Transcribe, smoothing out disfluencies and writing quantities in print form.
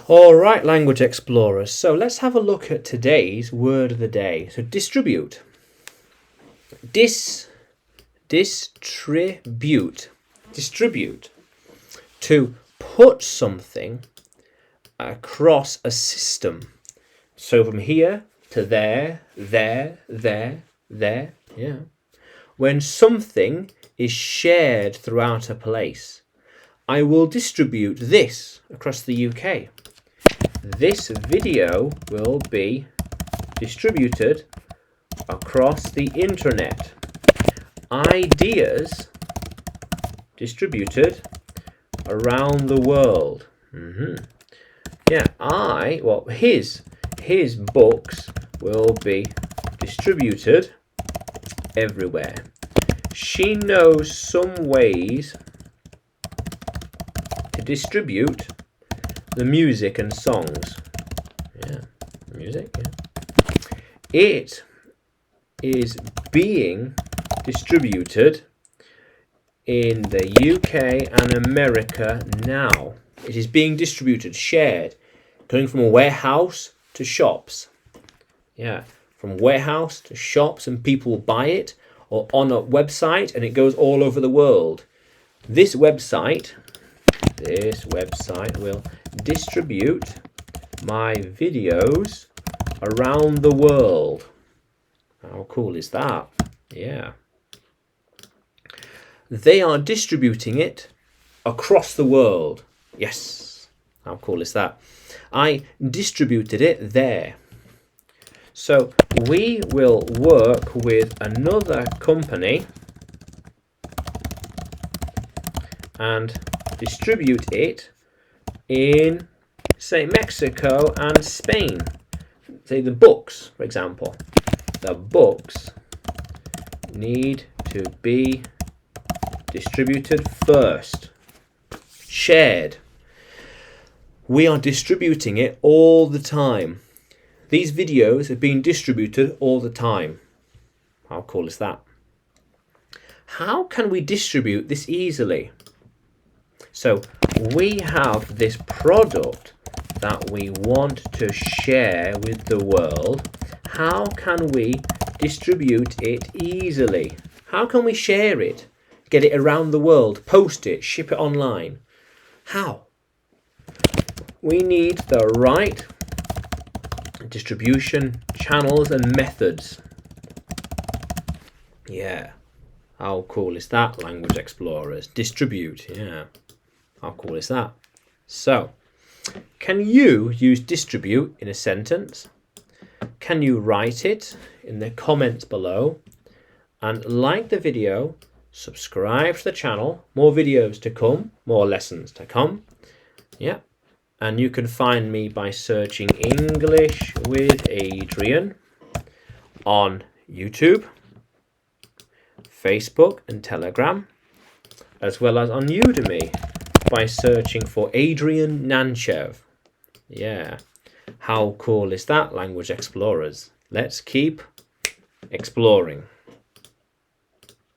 All right, language explorers. So let's have a look at today's word of the day. So distribute. Distribute. Distribute. To put something across a system. So from here to there. Yeah. When something is shared throughout a place. I will distribute this across the UK. This video will be distributed across the internet. Ideas distributed around the world. Yeah, his books will be distributed everywhere. She knows some ways to distribute the music and songs. Yeah, music, yeah. It is being distributed in the UK and America now. It is being distributed, shared, going from a warehouse to shops. Yeah, from warehouse to shops, and people buy it, or on a website, and it goes all over the world. This website will distribute my videos around the world. How cool is that? Yeah. They are distributing it across the world. Yes. How cool is that? I distributed it there. So we will work with another company and distribute it in, say, Mexico and Spain. Say the books, for example. The books need to be distributed first. Shared. We are distributing it all the time. These videos are being distributed all the time. How cool is that? How can we distribute this easily? So we have this product that we want to share with the world. How can we distribute it easily? How can we share it? Get it around the world, post it, ship it online? How? We need the right distribution channels and methods. Yeah. How cool is that, language explorers? Distribute, yeah. How cool is that? So, can you use distribute in a sentence? Can you write it in the comments below? And like the video, subscribe to the channel. More videos to come, more lessons to come. Yeah. And you can find me by searching English with Adrian on YouTube, Facebook and Telegram, as well as on Udemy by searching for Adrian Nanchev. Yeah. How cool is that, language explorers? Let's keep exploring.